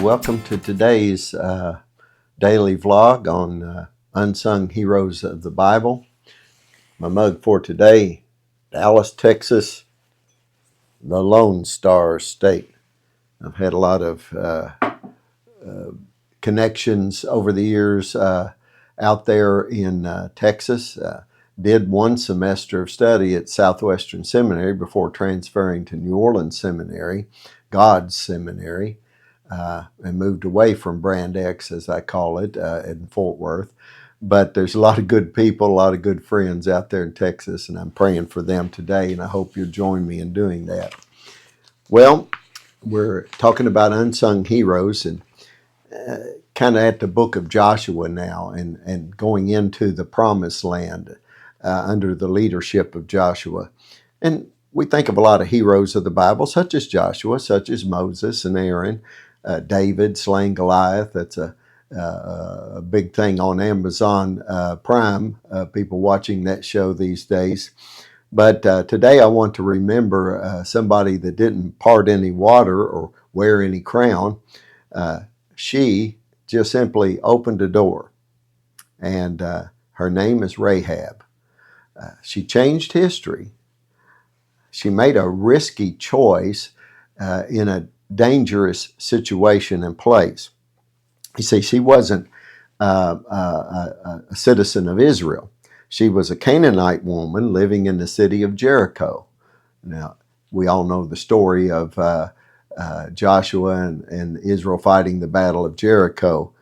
welcome to today's daily vlog on Unsung Heroes of the Bible. My mug for today, Dallas, Texas, the Lone Star State. I've had a lot of connections over the years out there in Texas. Did one semester of study at Southwestern Seminary before transferring to New Orleans Seminary, God's Seminary. And moved away from Brand X, as I call it, in Fort Worth. But there's a lot of good people, a lot of good friends out there in Texas, and I'm praying for them today, and I hope you'll join me in doing that. Well, we're talking about unsung heroes, and kind of at the book of Joshua now, and going into the promised land under the leadership of Joshua. And we think of a lot of heroes of the Bible, such as Joshua, such as Moses and Aaron, David slaying Goliath. That's a big thing on Amazon Prime, people watching that show these days. But today I want to remember somebody that didn't part any water or wear any crown. She just simply opened a door, and her name is Rahab. She changed history. She made a risky choice in a dangerous situation and place. You see, she wasn't a citizen of Israel. She was a Canaanite woman living in the city of Jericho. Now, we all know the story of Joshua and Israel fighting the Battle of Jericho.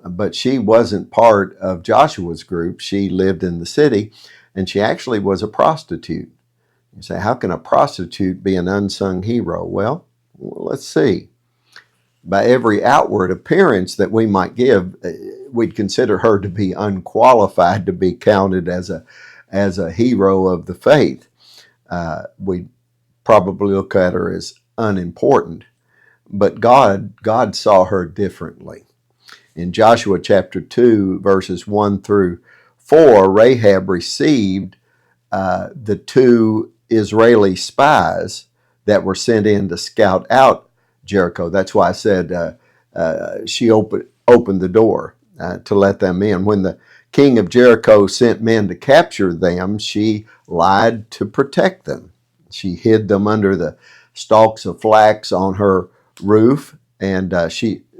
But she wasn't part of Joshua's group. She lived in the city, and she actually was a prostitute. You say, how can a prostitute be an unsung hero? Well, let's see. By every outward appearance that we might give, we'd consider her to be unqualified to be counted as a hero of the faith. We'd probably look at her as unimportant. But God saw her differently. In Joshua chapter 2, verses 1 through 4, Rahab received the two Israeli spies that were sent in to scout out Jericho. That's why I said she opened the door to let them in. When the king of Jericho sent men to capture them, she lied to protect them. She hid them under the stalks of flax on her roof, and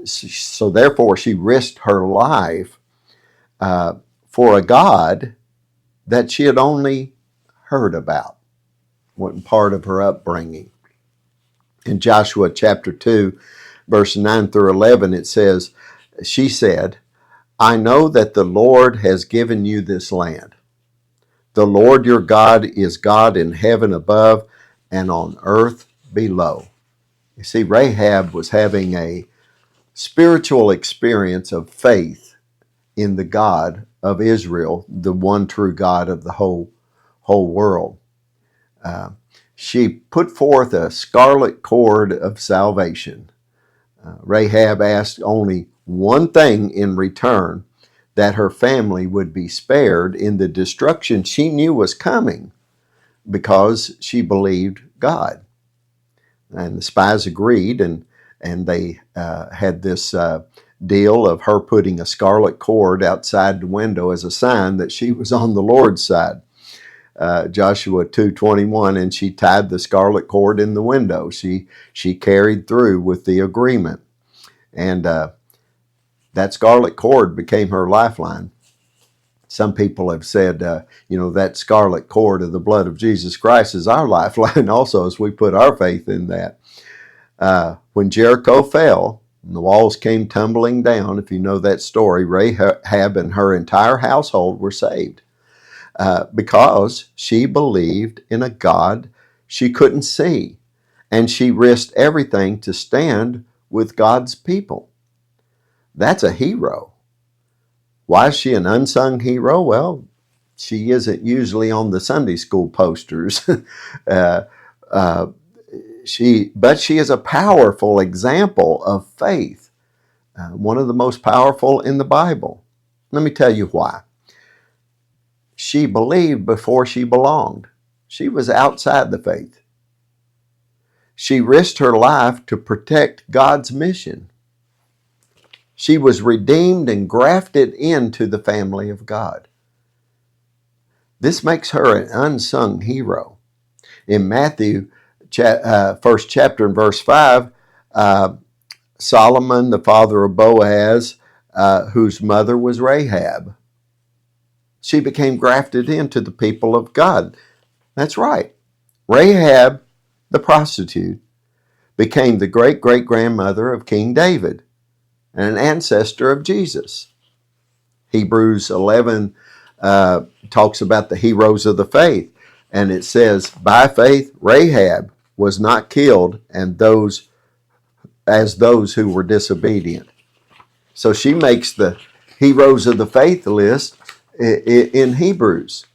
so therefore she risked her life for a God that she had only heard about. Wasn't part of her upbringing. In Joshua chapter 2, verse 9 through 11, it says, she said, I know that the Lord has given you this land. The Lord your God is God in heaven above and on earth below. You see, Rahab was having a spiritual experience of faith in the God of Israel, the one true God of the whole world. She put forth a scarlet cord of salvation. Rahab asked only one thing in return, that her family would be spared in the destruction she knew was coming because she believed God. And the spies agreed, and they had this deal of her putting a scarlet cord outside the window as a sign that she was on the Lord's side. Joshua 2:21, and she tied the scarlet cord in the window. She carried through with the agreement. And that scarlet cord became her lifeline. Some people have said, that scarlet cord of the blood of Jesus Christ is our lifeline also, as we put our faith in that. When Jericho fell and the walls came tumbling down, if you know that story, Rahab and her entire household were saved. Because she believed in a God she couldn't see, and she risked everything to stand with God's people. That's a hero. Why is she an unsung hero? Well, she isn't usually on the Sunday school posters. But she is a powerful example of faith, one of the most powerful in the Bible. Let me tell you why. She believed before she belonged. She was outside the faith. She risked her life to protect God's mission. She was redeemed and grafted into the family of God. This makes her an unsung hero. In Matthew, first chapter and verse 5, Solomon, the father of Boaz, whose mother was Rahab, she became grafted into the people of God. That's right. Rahab, the prostitute, became the great-great-grandmother of King David and an ancestor of Jesus. Hebrews 11 talks about the heroes of the faith, and it says, by faith, Rahab was not killed, and those who were disobedient. So she makes the heroes of the faith list in Hebrews.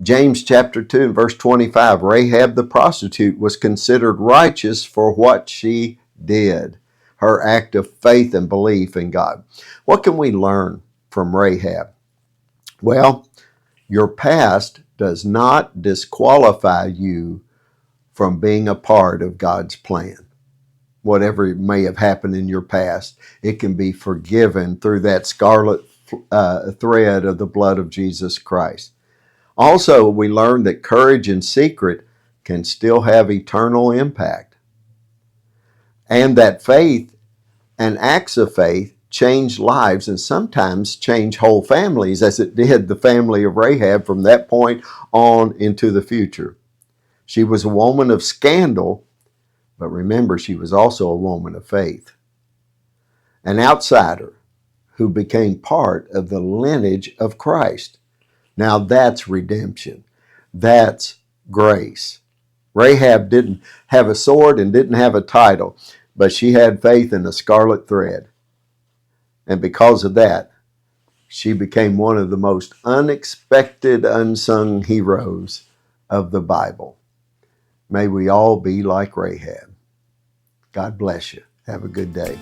James chapter 2 and verse 25, Rahab the prostitute was considered righteous for what she did, her act of faith and belief in God. What can we learn from Rahab? Well, your past does not disqualify you from being a part of God's plan. Whatever may have happened in your past, it can be forgiven through that scarlet thread of the blood of Jesus Christ. Also, we learn that courage in secret can still have eternal impact, and that faith and acts of faith change lives and sometimes change whole families, as it did the family of Rahab from that point on into the future. She was a woman of scandal, but remember, she was also a woman of faith, an outsider who became part of the lineage of Christ. Now that's redemption. That's grace. Rahab didn't have a sword and didn't have a title, but she had faith in a scarlet thread. And because of that, she became one of the most unexpected, unsung heroes of the Bible. May we all be like Rahab. God bless you. Have a good day.